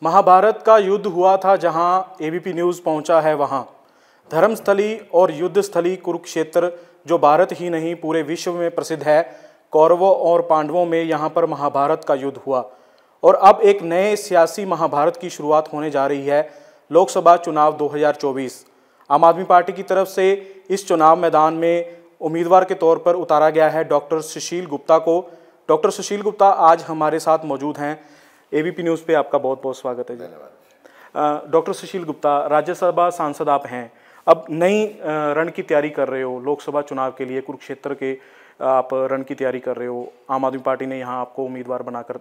महाभारत का युद्ध हुआ था जहां एबीपी न्यूज़ पहुंचा है वहां। धर्मस्थली और युद्धस्थली कुरुक्षेत्र जो भारत ही नहीं पूरे विश्व में प्रसिद्ध है। कौरवों और पांडवों में यहां पर महाभारत का युद्ध हुआ और अब एक नए सियासी महाभारत की शुरुआत होने जा रही है। लोकसभा चुनाव 2024। आम आदमी पार्टी की तरफ से इस चुनाव मैदान में उम्मीदवार के तौर पर उतारा गया है डॉक्टर सुशील गुप्ता को। डॉक्टर सुशील गुप्ता आज हमारे साथ मौजूद हैं। एबीपी न्यूज़ पे आपका बहुत बहुत स्वागत है। धन्यवाद। डॉक्टर सुशील गुप्ता, राज्यसभा सांसद आप हैं, अब नई रण की तैयारी कर रहे हो। लोकसभा चुनाव के लिए कुरुक्षेत्र के आप रण की तैयारी कर रहे हो। आम आदमी पार्टी ने यहाँ आपको उम्मीदवार बनाकर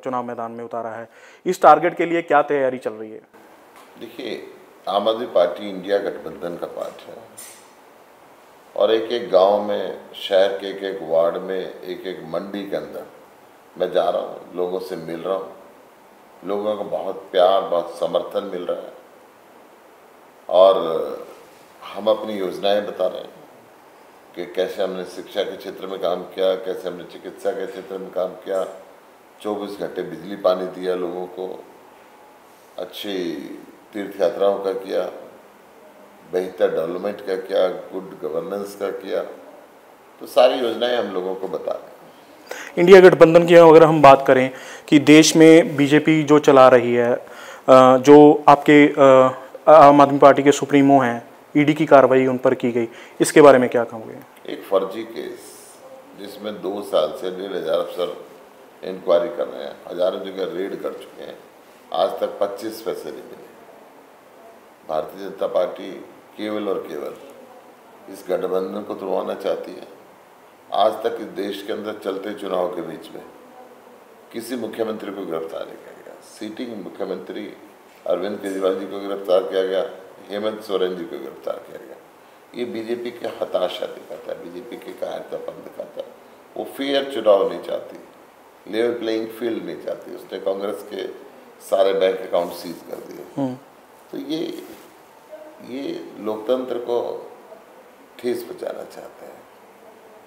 चुनाव मैदान में उतारा है। इस टारगेट के लिए क्या तैयारी चल रही है? देखिए, आम आदमी पार्टी इंडिया गठबंधन का पार्ट है और एक एक गांव में, शहर के एक एक वार्ड में, एक एक मंडी के अंदर मैं जा रहा हूँ, लोगों से मिल रहा हूँ। लोगों का बहुत प्यार, बहुत समर्थन मिल रहा है और हम अपनी योजनाएं बता रहे हैं कि कैसे हमने शिक्षा के क्षेत्र में काम किया, कैसे हमने चिकित्सा के क्षेत्र में काम किया, 24 घंटे बिजली पानी दिया लोगों को, अच्छी तीर्थ यात्राओं का किया, बेहतर डेवलपमेंट का किया, गुड गवर्नेंस का किया। तो सारी योजनाएं हम लोगों को बता रहे हैं। इंडिया गठबंधन की अगर हम बात करें कि देश में बीजेपी जो चला रही है, जो आपके आम आदमी पार्टी के सुप्रीमो हैं, ईडी की कार्रवाई उन पर की गई, इसके बारे में क्या कहोगे? एक फर्जी केस जिसमें 2 साल से 1,500 अफसर इंक्वायरी कर रहे हैं, हजारों जगह रेड कर चुके हैं, आज तक 25 पैसे नहीं मिले। भारतीय जनता पार्टी केवल और केवल इस गठबंधन को तोड़वाना चाहती है। आज तक इस देश के अंदर चलते चुनाव के बीच में किसी मुख्यमंत्री को गिरफ्तार नहीं किया गया। सीटिंग मुख्यमंत्री अरविंद केजरीवाल जी को गिरफ्तार किया गया, हेमंत सोरेन जी को गिरफ्तार किया गया। ये बीजेपी की हताशा दिखाता है, बीजेपी की कायरतापन दिखाता है। वो फेयर चुनाव नहीं चाहती, लेवल प्लेइंग फील्ड नहीं चाहती। उसने कांग्रेस के सारे बैंक अकाउंट सीज कर दिए। तो ये लोकतंत्र को ठेस पहुंचाना चाहते हैं।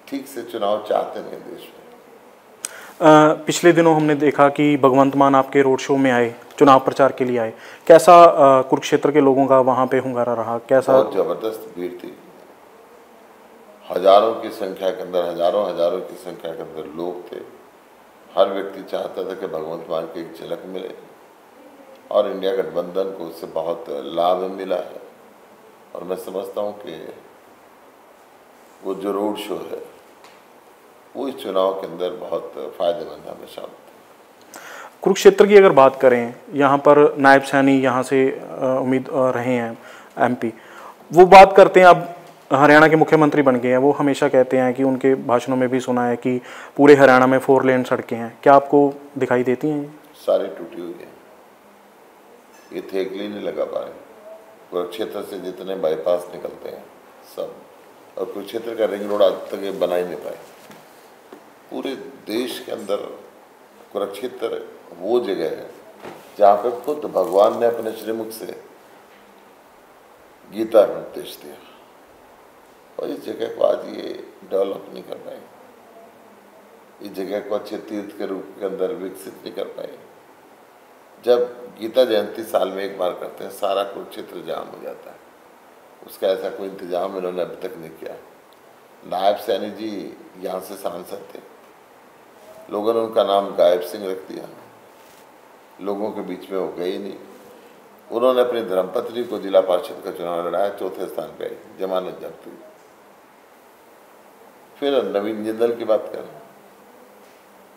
ठीक से चुनाव चाहते नहीं देश में। पिछले दिनों हमने देखा कि भगवंत मान आपके रोड शो में आए, चुनाव प्रचार के लिए आए। कैसा कुरुक्षेत्र के लोगों का वहां पे हुंगारा रहा? कैसा? बहुत जबरदस्त भीड़ थी। हजारों की संख्या के अंदर, हजारों की संख्या के अंदर लोग थे। हर व्यक्ति चाहता था कि भगवंत मान की एक झलक मिले और इंडिया गठबंधन को उससे बहुत लाभ मिला है। और मैं समझता हूँ कि वो जो रोड शो है वो इस चुनाव के अंदर बहुत फायदेमंद हमेशा होता है। कुरुक्षेत्र की अगर बात करें, यहाँ पर नायब सैनी यहाँ से उम्मीद रहे हैं एमपी, वो बात करते हैं, अब हरियाणा के मुख्यमंत्री बन गए हैं। वो हमेशा कहते हैं कि उनके भाषणों में भी सुना है कि पूरे हरियाणा में 4 लेन सड़कें हैं। क्या आपको दिखाई देती हैं? सारी टूटी हुई है, ये थेगली नहीं लगा पाए। कुरुक्षेत्र से जितने बाईपास निकलते हैं सब, और कुरुक्षेत्र का रिंग रोड आज तक ये बना ही नहीं पाए। पूरे देश के अंदर कुरुक्षेत्र वो जगह है जहाँ पे खुद भगवान ने अपने श्रीमुख से गीता का उपदेश दिया और इस जगह को आज ये डेवलप नहीं कर पाए, इस जगह को अच्छे तीर्थ के रूप के अंदर विकसित नहीं कर पाए। जब गीता जयंती साल में एक बार करते हैं, सारा कुरुक्षेत्र जाम हो जाता है। उसका ऐसा कोई इंतजाम इन्होंने अभी तक नहीं किया। नायब सैनी जी यहाँ से सांसद थे, लोगों ने उनका नाम गायब सिंह रख दिया, लोगों के बीच में वो गए ही नहीं। उन्होंने अपनी धर्मपत्नी को जिला पार्षद का चुनाव लड़ाया, 4थे स्थान पे आई, जमानत जब्त हुई। फिर नवीन जिंदल की बात करें,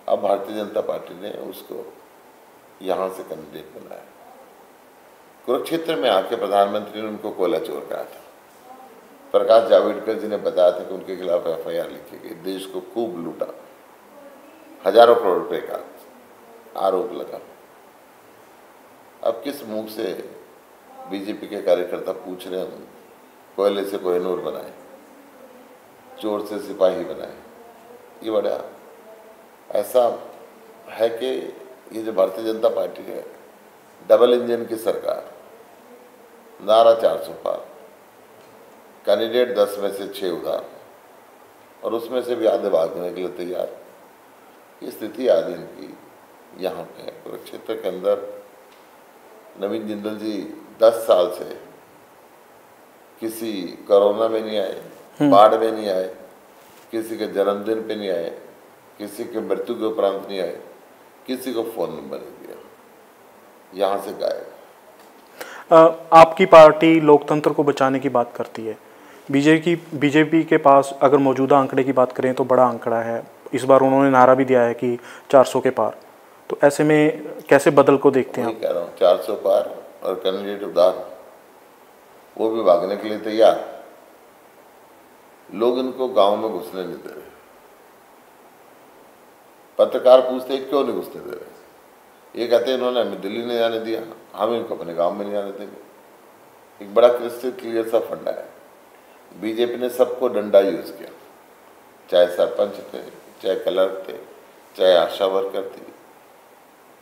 अब भारतीय जनता पार्टी ने उसको यहाँ से कैंडिडेट बनाया। कुरुक्षेत्र में आके प्रधानमंत्री ने उनको कोयला चोर कहा था। प्रकाश जावड़ेकर जी ने बताया था कि उनके खिलाफ FIR लिखी गई, देश को खूब लूटा, हजारों करोड़ रुपए का आरोप लगा। अब किस मुंह से बीजेपी के कार्यकर्ता पूछ रहे हैं कोयले से कोहिनूर बनाए, चोर से सिपाही बनाए? ये बड़ा ऐसा है कि ये जो भारतीय जनता पार्टी है, डबल इंजन की सरकार, नारा 400 पार, कैंडिडेट 10 में से 6 उधार और उसमें से भी आधे भागने के लिए तैयार। ये स्थिति आज इनकी यहाँ पे कुरुक्षेत्र के अंदर नवीन जिंदल जी 10 साल से किसी कोरोना में नहीं आए, बाढ़ में नहीं आए, किसी के जन्मदिन पे नहीं आए, किसी के मृत्यु के उपरांत नहीं आए, किसी को फोन नंबर नहीं दिया, यहाँ से गायब। आपकी पार्टी लोकतंत्र को बचाने की बात करती है। बीजेपी के पास अगर मौजूदा आंकड़े की बात करें तो बड़ा आंकड़ा है। इस बार उन्होंने नारा भी दिया है कि 400 के पार। तो ऐसे में कैसे बदल को देखते हैं आप? कह रहा हूँ 400 पार और कैंडिडेट उदार, वो भी भागने के लिए तैयार। लोग इनको गांव में घुसने नहीं दे रहे। पत्रकार पूछते क्यों नहीं घुसने दे रहे, ये कहते हैं इन्होंने हमें दिल्ली नहीं जाने दिया, हम इनको अपने गांव में नहीं जाने देंगे। एक बड़ा क्रिस्टल क्लियर सा फंडा है। बीजेपी ने सबको डंडा यूज किया, चाहे सरपंच थे, चाहे क्लर्क थे, चाहे आशा वर्कर थी,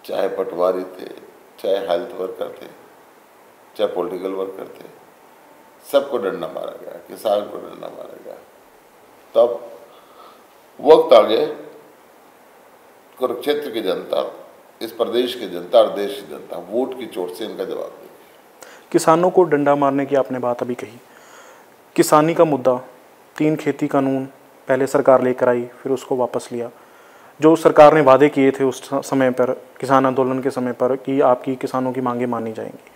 चाहे पटवारी थे, चाहे हेल्थ वर्कर थे, चाहे पॉलिटिकल वर्कर थे, सबको डंडा मारा गया, किसान को डंडा मारा गया। तब वक्त आ गया कुरुक्षेत्र की जनता, इस प्रदेश की जनता और देश की जनता वोट की चोट से इनका जवाब देगी। किसानों को डंडा मारने की आपने बात अभी कही। किसानी का मुद्दा, 3 खेती कानून पहले सरकार लेकर आई, फिर उसको वापस लिया। जो सरकार ने वादे किए थे उस समय पर, किसान आंदोलन के समय पर, कि आपकी किसानों की मांगे मानी जाएंगी,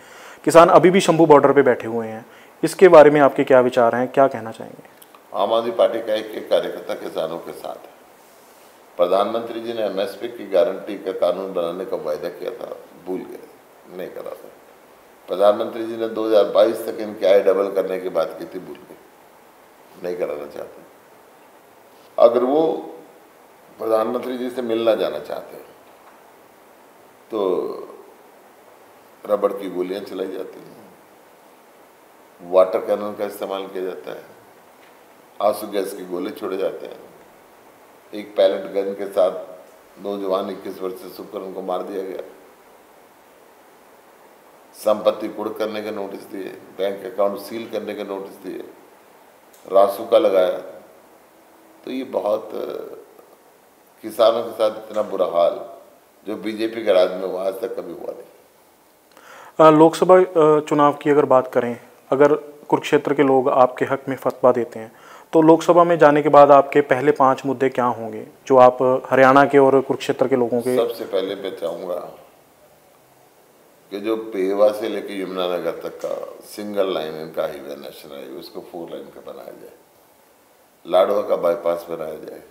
किसान अभी भी शंभू बॉर्डर पे बैठे हुए हैं। इसके बारे में आपके क्या विचार हैं, क्या कहना चाहेंगे? आम आदमी पार्टी का एक कार्यकर्ता किसानों के साथ है। प्रधानमंत्री जी ने एमएसपी की गारंटी का कानून बनाने का वायदा किया था, भूल गए, नहीं करा था। प्रधानमंत्री जी ने 2022 तक इनकी आय डबल करने की बात की थी, भूल गए, नहीं कराना चाहते। अगर वो प्रधानमंत्री जी से मिलना जाना चाहते हैं तो रबड़ की गोलियां चलाई जाती हैं, वाटर कैनन का इस्तेमाल किया जाता है, आंसू गैस के गोले छोड़े जाते हैं। एक पैलेट गन के साथ नौजवान 21 वर्ष से सुकर उनको मार दिया गया। संपत्ति कुर्क करने के नोटिस दिए, बैंक अकाउंट सील करने के नोटिस दिए, रासुका लगाया। तो ये बहुत किसानों के साथ इतना बुरा हाल जो बीजेपी के राज में हुआ आज तक कभी हुआ नहीं। लोकसभा चुनाव की अगर बात करें, अगर कुरुक्षेत्र के लोग आपके हक में फतवा देते हैं तो लोकसभा में जाने के बाद आपके पहले 5 मुद्दे क्या होंगे जो आप हरियाणा के और कुरुक्षेत्र के लोगों के? सबसे पहले मैं चाहूँगा कि जो पेवा से लेकर यमुनानगर तक का सिंगल लाइन इनका हाईवे नेशनल हाईवे, उसको 4 लाइन का बनाया जाए। लाडवा का बाईपास बनाया जाए।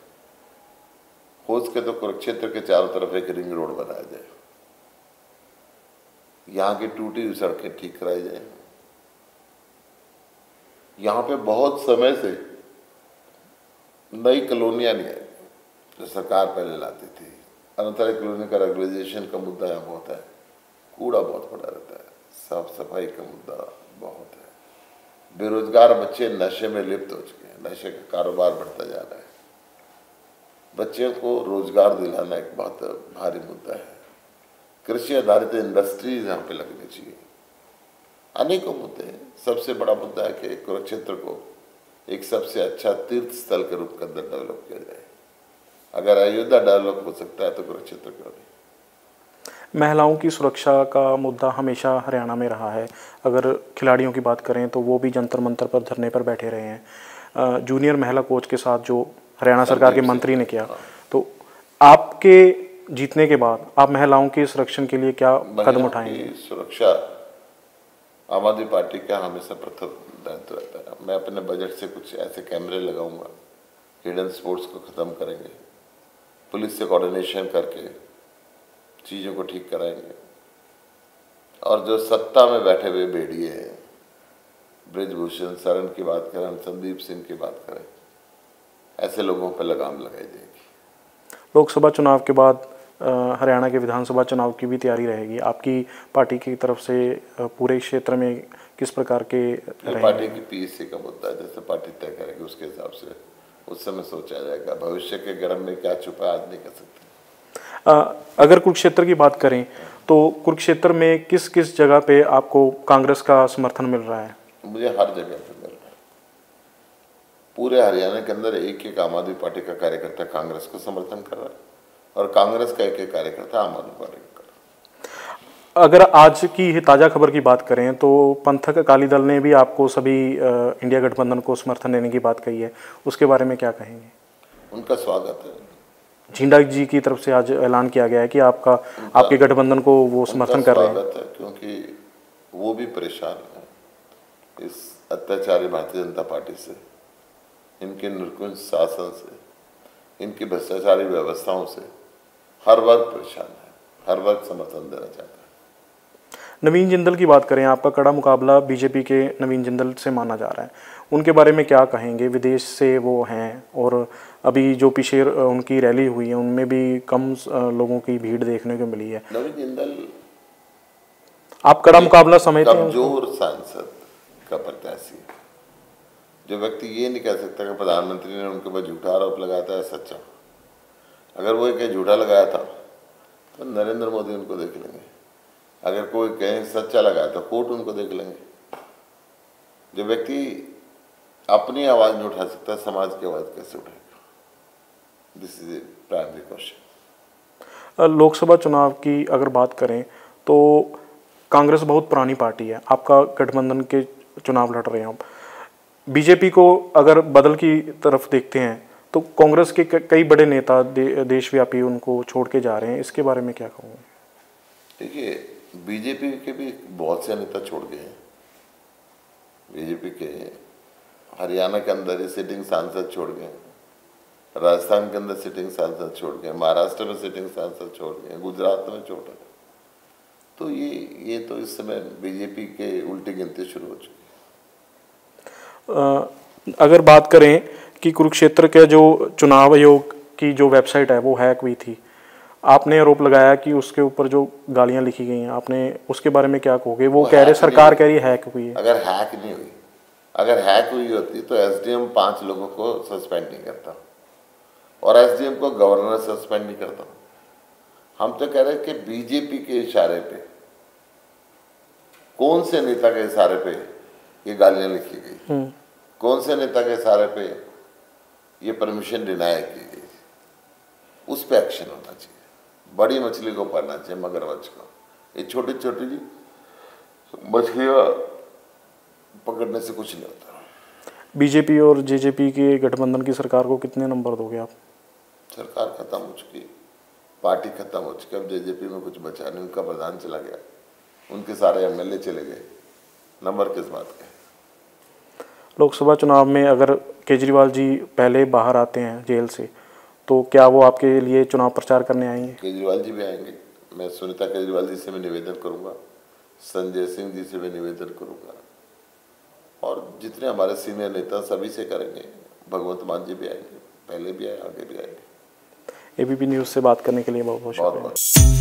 हो सके तो कुरुक्षेत्र के चारों तरफ एक रिंग रोड बनाया जाए। यहाँ की टूटी हुई सड़कें ठीक कराई जाए। यहाँ पे बहुत समय से नई कॉलोनियाँ नहीं आई जो सरकार पहले लाती थी। अनंतराय कॉलोनी का रेगुलराइजेशन का मुद्दा यहाँ बहुत है। कूड़ा बहुत पड़ा रहता है, साफ सफाई का मुद्दा बहुत है। बेरोजगार बच्चे नशे में लिप्त हो चुके हैं, नशे का कारोबार बढ़ता जा रहा है। बच्चों को रोजगार दिलाना एक बहुत भारी मुद्दा है। कृषि आधारित इंडस्ट्रीज यहाँ पे लगनी चाहिए। अनेकों मुद्दे हैं। सबसे बड़ा मुद्दा है कि कुरुक्षेत्र को एक सबसे अच्छा तीर्थ स्थल के रूप के अंदर डेवलप किया जाए। अगर अयोध्या डेवलप हो सकता है तो कुरुक्षेत्र क्यों नहीं। महिलाओं की सुरक्षा का मुद्दा हमेशा हरियाणा में रहा है। अगर खिलाड़ियों की बात करें तो वो भी जंतर मंतर पर धरने पर बैठे रहे हैं। जूनियर महिला कोच के साथ जो हरियाणा सरकार के मंत्री ने किया, तो आपके जीतने के बाद आप महिलाओं के संरक्षण के लिए क्या कदम उठाएंगे? सुरक्षा आम आदमी पार्टी का हमेशा प्रथम दायित्व रहता है। मैं अपने बजट से कुछ ऐसे कैमरे लगाऊंगा, हिडन स्पोर्ट्स को ख़त्म करेंगे, पुलिस से कोऑर्डिनेशन करके चीज़ों को ठीक कराएंगे। और जो सत्ता में बैठे हुए भेड़िए हैं, ब्रिजभूषण शरण की बात करें, संदीप सिंह की बात करें, ऐसे लोगों पर लगाम लगाई जाएगी। लोकसभा चुनाव के बाद हरियाणा के विधानसभा चुनाव की भी तैयारी रहेगी। आपकी पार्टी की तरफ से पूरे क्षेत्र में किस प्रकार के पार्टी की पीएससी का मुद्दा है, जैसे पार्टी तय करेगी उसके हिसाब से उस समय सोचा जाएगा। भविष्य के गर्म में क्या छुपा है आज नहीं कह सकते। अगर कुरुक्षेत्र की बात करें तो कुरुक्षेत्र में किस किस जगह पे आपको कांग्रेस का समर्थन मिल रहा है? मुझे हर जगह पे मिल रहा है। पूरे हरियाणा के अंदर एक एक आम आदमी पार्टी का कार्यकर्ता कांग्रेस को समर्थन कर रहा है और कांग्रेस का एक एक कार्यकर्ता आम आदमी पार्टी को कर रहा है। अगर आज की ताज़ा खबर की बात करें तो पंथक अकाली दल ने भी आपको सभी इंडिया गठबंधन को समर्थन देने की बात कही है, उसके बारे में क्या कहेंगे? उनका स्वागत है। झिंडा जी की तरफ से आज ऐलान किया गया है कि आपके गठबंधन को वो समर्थन कर रहे हैं। स्वागत है, क्योंकि वो भी परेशान है इस अत्याचारी भारतीय जनता पार्टी से, इनके निरंकुश शासन से, इनकी भ्रष्टाचारी व्यवस्थाओं से हर वर्ग परेशान है, हर वर्ग समर्थन देना चाहता है। नवीन जिंदल की बात करें, आपका कड़ा मुकाबला बीजेपी के नवीन जिंदल से माना जा रहा है, उनके बारे में क्या कहेंगे? विदेश से वो हैं और अभी जो पीछे उनकी रैली हुई है उनमें भी कम लोगों की भीड़ देखने को मिली है। नवीन जिंदल आप कड़ा मुकाबला समझते हैं? कमजोर सांसद का प्रत्याशी, जो व्यक्ति ये नहीं कह सकता कि प्रधानमंत्री ने उनके ऊपर झूठा आरोप लगाया था, सच्चा। अगर वो एक झूठा लगाया था तो नरेंद्र मोदी उनको देख लेंगे, अगर कोई कहीं सच्चा लगाया तो कोर्ट उनको देख लेंगे। जो व्यक्ति अपनी आवाज़ नहीं उठा सकता, समाज की आवाज़ कैसे उठाएगा? This is a primary question. Lok Sabha चुनाव की अगर बात करें तो कांग्रेस बहुत पुरानी पार्टी है, आपका गठबंधन के चुनाव लड़ रहे हैं आप। बीजेपी को अगर बदल की तरफ देखते हैं तो कांग्रेस के कई बड़े नेता देशव्यापी उनको छोड़ के जा रहे हैं, इसके बारे में क्या कहूँगा? देखिए, बीजेपी के भी बहुत से नेता छोड़ गए हैं। बीजेपी के हरियाणा के अंदर ही सिटिंग सांसद छोड़ गए, राजस्थान के अंदर सिटिंग सांसद छोड़ गए, महाराष्ट्र में सिटिंग सांसद छोड़ गए, गुजरात में छोड़ गए। तो ये तो इस समय बीजेपी के उल्टी गिनती शुरू हो चुकी है। अगर बात करें कि कुरुक्षेत्र के जो चुनाव आयोग की जो वेबसाइट है वो हैक हुई थी, आपने आरोप लगाया कि उसके ऊपर जो गालियां लिखी गई हैं, आपने उसके बारे में क्या कहोगे? वो कह रहे, सरकार कह रही है हैक हुई है। अगर हैक नहीं हुई, अगर हैक हुई होती तो एसडीएम 5 लोगों को सस्पेंड नहीं करता और एसडीएम को गवर्नर सस्पेंड नहीं करता। हम तो कह रहे हैं कि बीजेपी के इशारे पे, कौन से नेता के इशारे पे ये गालियां लिखी गई, कौन से नेता के इशारे पे ये परमिशन डिनाई की गई, उस पर एक्शन होना चाहिए। बड़ी मछली को पकड़ना चाहिए, मगरमच्छ को। ये छोटी छोटी मछलियाँ पकड़ने से कुछ नहीं होता। बीजेपी और जेजेपी के गठबंधन की सरकार को कितने नंबर दोगे आप? सरकार खत्म हो चुकी, पार्टी खत्म हो चुकी, अब जेजेपी में कुछ बचा नहीं। उनका प्रधान चला गया, उनके सारे एमएलए चले गए, नंबर किस बात के? लोकसभा चुनाव में अगर केजरीवाल जी पहले बाहर आते हैं जेल से तो क्या वो आपके लिए चुनाव प्रचार करने आएंगे? केजरीवाल जी भी आएंगे। मैं सुनीता केजरीवाल जी से भी निवेदन करूंगा, संजय सिंह जी से भी निवेदन करूंगा और जितने हमारे सीनियर नेता सभी से करेंगे। भगवंत मान जी भी आएंगे, पहले भी आए, आगे भी आएंगे। एबीपी न्यूज़ से बात करने के लिए बहुत बहुत शुक्रिया।